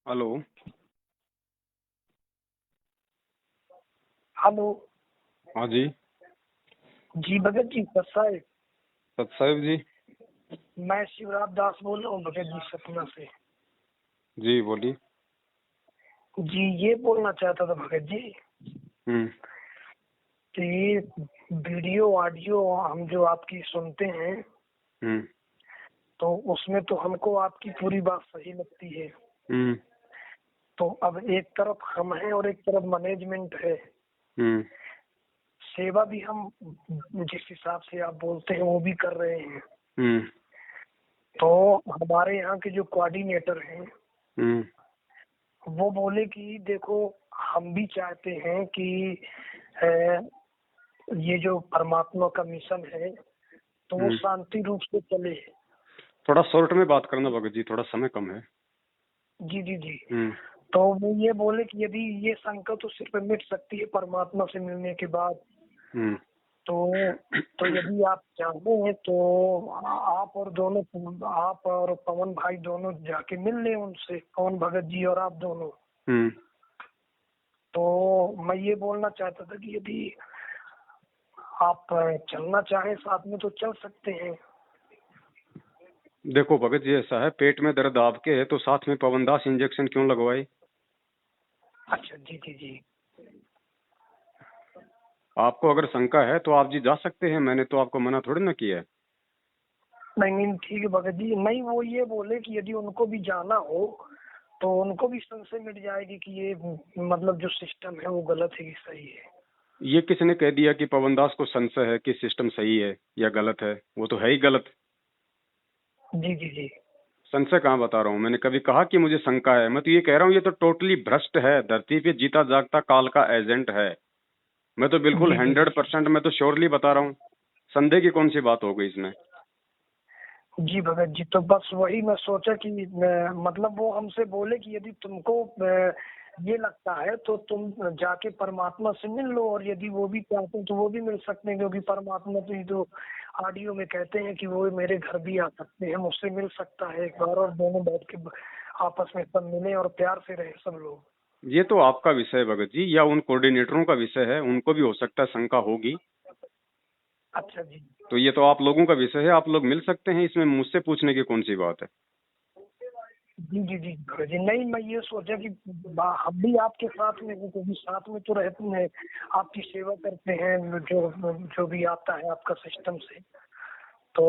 Hello. Hello. हाँ जी। जी भगत जी साहब, सत साहिब जी। मैं शिवराज दास बोल रहा हूँ भगत जी सतना से। जी बोलिए। जी ये बोलना चाहता था भगत जी हम्म। कि वीडियो ऑडियो हम जो आपकी सुनते हैं हम्म। तो उसमें तो हमको आपकी पूरी बात सही लगती है। हम्म। तो अब एक तरफ हम हैं और एक तरफ मैनेजमेंट है। हम्म। सेवा भी हम जिस हिसाब से आप बोलते हैं वो भी कर रहे हैं। हम्म। तो हमारे यहाँ के जो कोऑर्डिनेटर हैं हम्म। वो बोले कि देखो हम भी चाहते हैं कि ये जो परमात्मा का मिशन है तो वो हम्म। शांति रूप से चले। थोड़ा शॉर्ट में बात करना भगत जी, थोड़ा समय कम है। जी जी जी। हम्म। तो वो ये बोले कि यदि ये शंका तो सिर्फ मिट सकती है परमात्मा से मिलने के बाद। हम्म। तो यदि आप चाहते हैं तो आप और पवन भाई दोनों जाके मिल लें उनसे, पवन भगत जी और आप दोनों। हम्म। तो मैं ये बोलना चाहता था कि यदि आप चलना चाहें साथ में तो चल सकते हैं। देखो भगत जी, ऐसा है, पेट में दर्द आपके है तो साथ में पवनदास इंजेक्शन क्यों लगवाए? अच्छा जी जी जी। आपको अगर शंका है तो आप जी जा सकते हैं, मैंने तो आपको मना थोड़ी ना किया है। नहीं नहीं ठीक है भगत जी। नहीं वो ये बोले कि यदि उनको भी जाना हो तो उनको भी संशय मिट जाएगी कि ये मतलब जो सिस्टम है वो गलत है कि सही है। ये किसने कह दिया कि पवनदास को संशय है कि सिस्टम सही है या गलत है? वो तो है ही गलत। जी जी जी। संशय कहाँ बता रहा हूँ? मैंने कभी कहा कि मुझे शंका है? मैं तो ये कह रहा हूँ ये तो टोटली भ्रष्ट है, धरती पे जीता जागता काल का एजेंट है। मैं तो बिल्कुल जी जी जी 100%, मैं तो श्योरली बता रहा हूँ। संदेह की कौन सी बात हो गई इसमें? जी भगत जी। तो बस वही मैं सोचा कि मतलब वो हमसे बोले कि यदि तुमको ये लगता है तो तुम जाके परमात्मा से मिल लो, और यदि वो भी चाहते हैं तो वो भी मिल सकते हैं, क्योंकि परमात्मा तो ये जो ऑडियो में कहते हैं कि वो मेरे घर भी आ सकते हैं, मुझसे मिल सकता है एक बार, और दोनों बैठ के आपस में सब मिले और प्यार से रहे सब लोग। ये तो आपका विषय है भगत जी, या उन कोऑर्डिनेटरों का विषय है, उनको भी हो सकता है शंका होगी। अच्छा जी। तो ये तो आप लोगों का विषय है, आप लोग मिल सकते हैं, इसमें मुझसे पूछने की कौन सी बात है? जी जी जी भगत जी। नहीं मैं ये सोचा कि हम भी आपके साथ में हैं, क्योंकि साथ में तो रहते हैं, आपकी सेवा करते हैं जो जो भी आता है आपका सिस्टम से। तो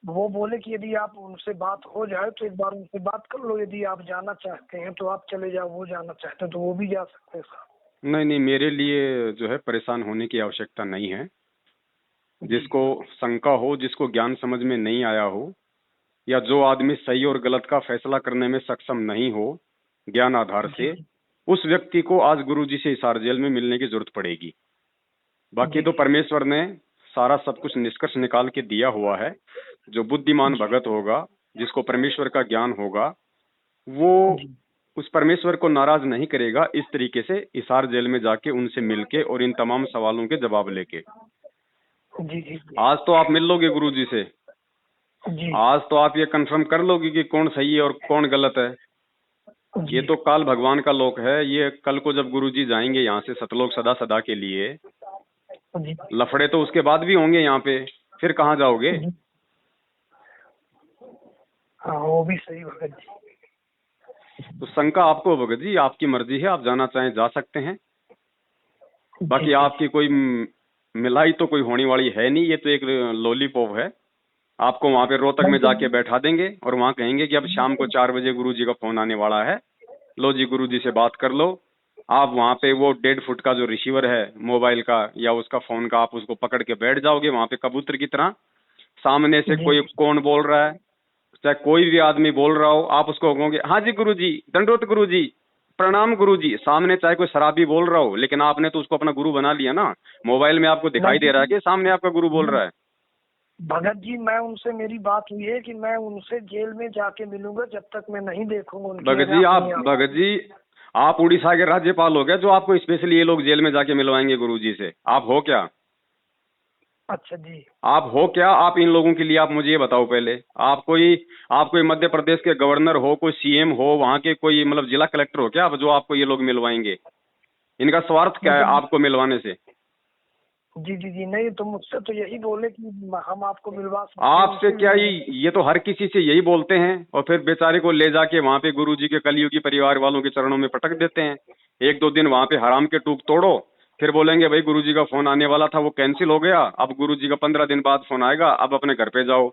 वो बोले कि यदि आप उनसे बात हो जाए तो एक बार उनसे बात कर लो, यदि आप जाना चाहते हैं तो आप चले जाओ, वो जाना चाहते हैं तो वो भी जा सकते हैं साथ। नहीं नहीं, मेरे लिए जो है परेशान होने की आवश्यकता नहीं है। जी जिसको शंका हो, जिसको ज्ञान समझ में नहीं आया हो, या जो आदमी सही और गलत का फैसला करने में सक्षम नहीं हो ज्ञान आधार जी से, जी उस व्यक्ति को आज गुरुजी से हिसार जेल में मिलने की जरूरत पड़ेगी। बाकी जी तो जी परमेश्वर ने सारा सब कुछ निष्कर्ष निकाल के दिया हुआ है। जो बुद्धिमान जी भगत होगा, जिसको परमेश्वर का ज्ञान होगा, वो जी उस परमेश्वर को नाराज नहीं करेगा इस तरीके से हिसार जेल में जाके उनसे मिलके और इन तमाम सवालों के जवाब लेके। जी जी जी आज तो आप मिल लोगे गुरुजी से, जी आज तो आप ये कंफर्म कर लोगे कि कौन सही है और कौन गलत है। ये जी तो काल भगवान का लोक है। ये कल को जब गुरुजी जाएंगे यहाँ से सतलोक सदा सदा के लिए, जी लफड़े तो उसके बाद भी होंगे यहाँ पे, फिर कहाँ जाओगे? जी। हाँ वो भी सही भगत जी। तो शंका आपको भगत जी, आपकी मर्जी है, आप जाना चाहें जा सकते हैं। जी बाकी जी आपकी कोई मिलाई तो कोई होने वाली है नहीं, ये तो एक लॉलीपॉप है। आपको वहां पे रोहतक में जाके बैठा देंगे और वहां कहेंगे कि अब शाम को 4 बजे गुरुजी का फोन आने वाला है, लो जी गुरुजी से बात कर लो। आप वहां पे वो 1.5 फुट का जो रिसीवर है मोबाइल का या उसका फोन का, आप उसको पकड़ के बैठ जाओगे वहां पे कबूतर की तरह। सामने से जी कोई जी कौन बोल रहा है, चाहे कोई भी आदमी बोल रहा हो, आप उसको कहोगे हाँ जी गुरुजी, दंडोत गुरुजी, प्रणाम गुरुजी। सामने चाहे कोई शराबी बोल रहा हो, लेकिन आपने तो उसको अपना गुरु बना लिया ना। मोबाइल में आपको दिखाई दे रहा है नहीं कि सामने आपका गुरु बोल रहा है। भगत जी, मैं उनसे मेरी बात हुई है कि मैं उनसे जेल में जाके मिलूंगा जब तक मैं नहीं देखूंगा उनकी अपनी आंखों। भगत जी आप उड़ीसा के राज्यपाल हो गए जो आपको स्पेशली ये लोग जेल में जाके मिलवाएंगे गुरुजी से? आप हो क्या? अच्छा जी। आप हो क्या, आप इन लोगों के लिए, आप मुझे ये बताओ पहले। आप कोई मध्य प्रदेश के गवर्नर हो, कोई सीएम हो, वहां के कोई मतलब जिला कलेक्टर हो क्या, आप जो आपको ये लोग मिलवाएंगे? इनका स्वार्थ क्या है मतलब आपको मिलवाने से? जी जी जी, नहीं तो मुझसे तो यही बोले कि हम आपको मिलवा सकते हैं, आपसे क्या, इसीलिए ये तो हर किसी से यही बोलते हैं, और फिर बेचारे को ले जाके वहां पे गुरुजी के कलियुगी परिवार वालों के चरणों में पटक देते हैं। एक दो दिन वहां पे हराम के टूक तोड़ो, फिर बोलेंगे भाई गुरुजी का फोन आने वाला था वो कैंसिल हो गया, अब गुरुजी का 15 दिन बाद फोन आएगा, अब अपने घर पे जाओ।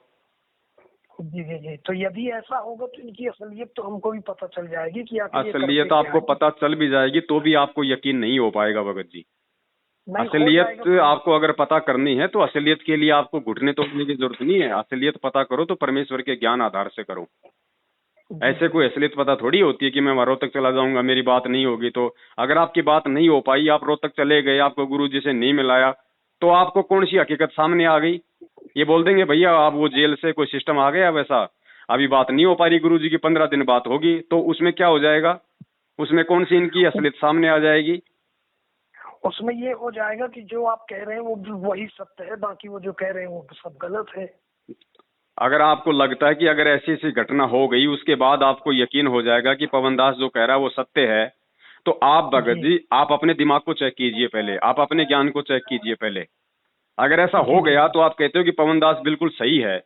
जी जी जी। तो यदि ऐसा होगा तो इनकी असलियत तो हमको भी पता चल जाएगी कि आखिर ये करते असलियत क्या आपको है। पता चल भी जाएगी तो भी आपको यकीन नहीं हो पाएगा भगत जी। नहीं हो जाएगा असलियत भगत आपको अगर पता करनी है तो असलियत के लिए आपको घुटने तोड़ने की जरूरत नहीं है। असलियत पता करो तो परमेश्वर के ज्ञान आधार से करो। जी ऐसे जी कोई असलियत पता थोड़ी होती है कि मैं वहां रोहतक चला जाऊंगा, मेरी बात नहीं होगी। तो अगर आपकी बात नहीं हो पाई, आप रोहतक चले गए, आपको गुरु जी से नहीं मिलाया, तो आपको कौन सी हकीकत सामने आ गई? ये बोल देंगे भैया आप वो जेल से कोई सिस्टम आ गया वैसा, अभी बात नहीं हो पा रही गुरु जी की, 15 दिन बात होगी। तो उसमें क्या हो जाएगा? उसमें कौन सी इनकी असलियत सामने आ जाएगी? उसमें ये हो जाएगा कि जो आप कह रहे हैं वो वही सत्य है, बाकी वो जो कह रहे हैं वो सब गलत है। अगर आपको लगता है कि अगर ऐसी ऐसी घटना हो गई उसके बाद आपको यकीन हो जाएगा कि पवन दास जो कह रहा है वो सत्य है, तो आप भगत जी जी आप अपने दिमाग को चेक कीजिए पहले, आप अपने ज्ञान को चेक कीजिए पहले। अगर ऐसा जी हो जी गया तो आप कहते हो कि पवन दास बिल्कुल सही है,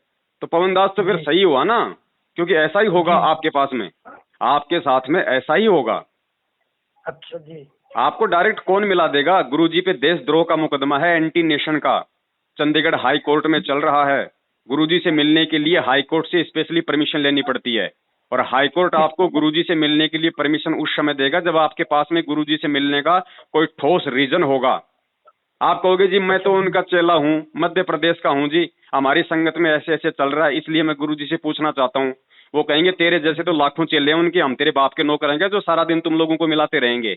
तो पवन दास तो फिर जी सही हुआ ना, क्योंकि ऐसा ही होगा जी। आपके पास में, आपके साथ में ऐसा ही होगा। अच्छा जी। आपको डायरेक्ट कौन मिला देगा? गुरुजी पे देशद्रोह का मुकदमा है, एंटी नेशन का, चंडीगढ़ हाई कोर्ट में चल रहा है। गुरुजी से मिलने के लिए हाई कोर्ट से स्पेशली परमिशन लेनी पड़ती है, और हाई कोर्ट आपको गुरुजी से मिलने के लिए परमिशन उस समय देगा जब आपके पास में गुरुजी से मिलने का कोई ठोस रीजन होगा। आप कहोगे जी मैं अच्छा तो जी। उनका चेला हूँ, मध्य प्रदेश का हूँ जी, हमारी संगत में ऐसे ऐसे चल रहा है इसलिए मैं गुरुजी से पूछना चाहता हूँ। वो कहेंगे तेरे जैसे तो लाखों चेले हैं उनके, हम तेरे बाप के नौकर हैं जो सारा दिन तुम लोगों को मिलाते रहेंगे।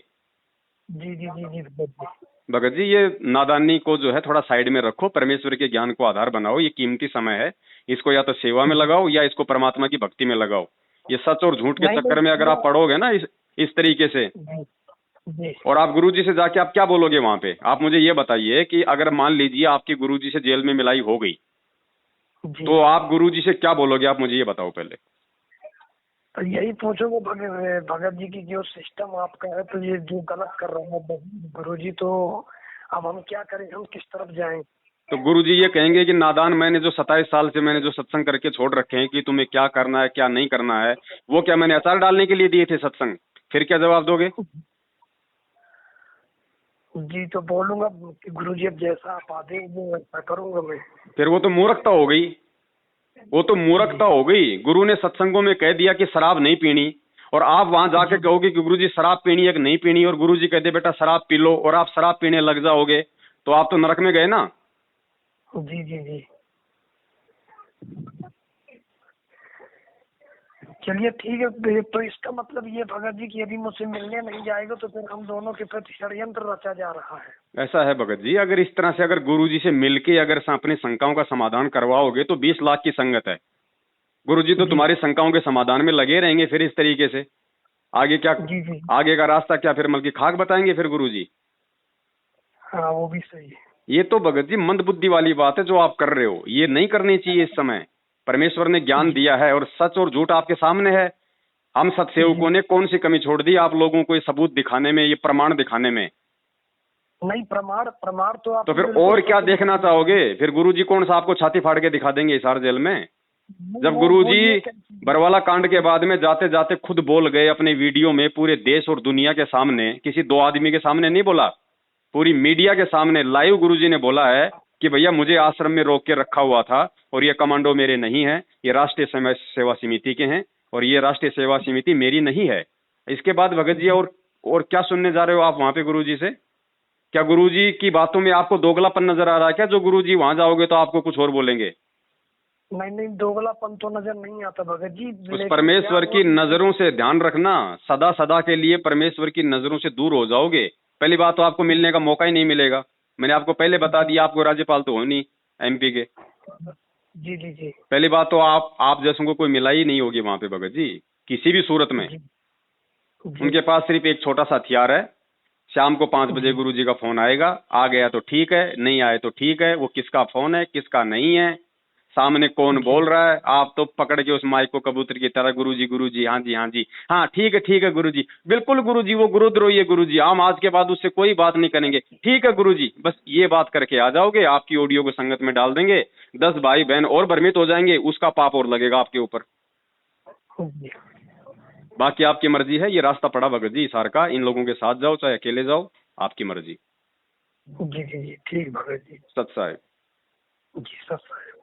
जी जी जी जी भगत जी। भगत जी ये नादानी को जो है थोड़ा साइड में रखो, परमेश्वर के ज्ञान को आधार बनाओ। ये कीमती समय है, इसको या तो सेवा में लगाओ या इसको परमात्मा की भक्ति में लगाओ। ये सच और झूठ के नहीं चक्कर में अगर आप नहीं पढ़ोगे ना इस तरीके से, जी जी और आप गुरुजी से जाके आप क्या बोलोगे वहां पे? आप मुझे ये बताइए कि अगर मान लीजिए आपकी गुरुजी से जेल में मिलाई हो गई, जी। तो आप गुरुजी से क्या बोलोगे? आप मुझे ये बताओ पहले। तो यही पूछोगे भगत जी की जो सिस्टम आपका है तो ये जो गलत कर रहे हैं गुरु जी, तो अब हम क्या करें, हम किस तरफ जाएं? तो गुरुजी ये कहेंगे कि नादान, मैंने जो 27 साल से मैंने जो सत्संग करके छोड़ रखे हैं कि तुम्हें क्या करना है क्या नहीं करना है, वो क्या मैंने अचार डालने के लिए दिए थे सत्संग? फिर क्या जवाब दोगे? जी तो बोलूंगा कि गुरु जी अब जैसा आप आदेश दें वैसा करूंगा मैं। फिर वो तो मूर्खता हो गई, वो तो मूर्खता हो गई। गुरु ने सत्संगों में कह दिया कि शराब नहीं पीनी, और आप वहां जाके जी कहोगे कि गुरुजी शराब पीनी है कि नहीं पीनी, और गुरुजी कहते बेटा शराब पी लो, और आप शराब पीने लग जाओगे, तो आप तो नरक में गए ना। जी जी जी। चलिए ठीक है, तो इसका मतलब ये भगत जी कि यदि मुझसे मिलने नहीं जाएगा तो फिर हम दोनों के प्रति षड्यंत्र रचा जा रहा है। ऐसा है भगत जी, अगर इस तरह से अगर गुरुजी से मिलके अगर अपनी शंकाओं का समाधान करवाओगे तो 20 लाख की संगत है। गुरुजी तो जी तुम्हारी शंकाओं के समाधान में लगे रहेंगे फिर इस तरीके से। आगे क्या, जी जी। आगे का रास्ता क्या, फिर मतलब की खाक बताएंगे फिर गुरुजी। हाँ वो भी सही है। ये तो भगत जी मंद बुद्धि वाली बात है जो आप कर रहे हो, ये नहीं करनी चाहिए इस समय। परमेश्वर ने ज्ञान जी दिया है और सच और झूठ आपके सामने है। हम सत्सेवकों जी। ने कौन सी कमी छोड़ दी आप लोगों को ये सबूत दिखाने में, ये प्रमाण दिखाने में? नहीं, प्रमाण प्रमाण तो तो आपने फिर बिल्कुल और क्या सही देखना दिखाया। चाहोगे? फिर गुरुजी कौन सा आपको छाती फाड़ के दिखा देंगे हिसार जेल में? नहीं, जब वो ये गुरुजी बरवाला कांड के बाद में जाते जाते खुद बोल गए अपने वीडियो में, पूरे देश और दुनिया के सामने, किसी दो आदमी के सामने नहीं बोला, पूरी मीडिया के सामने लाइव गुरुजी ने बोला है कि भैया मुझे आश्रम में रोक के रखा हुआ था, और ये कमांडो मेरे नहीं है, ये राष्ट्रीय सेवा समिति के हैं, और ये राष्ट्रीय सेवा समिति मेरी नहीं है। इसके बाद भगत जी और क्या सुनने जा रहे हो आप वहां पे गुरुजी से? क्या गुरुजी की बातों में आपको दोगलापन नजर आ रहा है क्या, जो गुरुजी वहां जाओगे तो आपको कुछ और बोलेंगे? नहीं नहीं, दोगलापन तो नजर नहीं आता भगत जी, उस लेकिन क्या परमेश्वर हुआ की कि नजरों से ध्यान रखना, सदा सदा के लिए परमेश्वर की नजरों से दूर हो जाओगे। पहली बात तो आपको मिलने का मौका ही नहीं मिलेगा, मैंने आपको पहले बता दिया, आपको राज्यपाल तो हो नहीं एमपी के। जी जी जी पहली बात तो आप जैसों को कोई मिला ही नहीं होगी वहां पे भगत जी, किसी भी सूरत में। जी जी उनके पास सिर्फ एक छोटा सा हथियार है, शाम को 5 बजे गुरु जी का फोन आएगा, आ गया तो ठीक है, नहीं आए तो ठीक है। वो किसका फोन है, किसका नहीं है, सामने कौन बोल रहा है, आप तो पकड़ के उस माइक को कबूतर की तरह गुरु जी, हाँ जी, हाँ जी, हाँ ठीक है गुरु जी, बिल्कुल गुरु जी, वो गुरुद्रोही है गुरु जी, हम आज के बाद उससे कोई बात नहीं करेंगे, ठीक है गुरु जी, बस ये बात करके आ जाओगे, आपकी ऑडियो को संगत में डाल देंगे, 10 भाई बहन और भ्रमित हो जाएंगे, उसका पाप और लगेगा आपके ऊपर। बाकी आपकी मर्जी है, ये रास्ता पड़ा भगत जी सार का, इन लोगों के साथ जाओ चाहे अकेले जाओ, आपकी मर्जी। जी जी जी, ठीक भगत जी। सत साहेब। जी सत साहेब।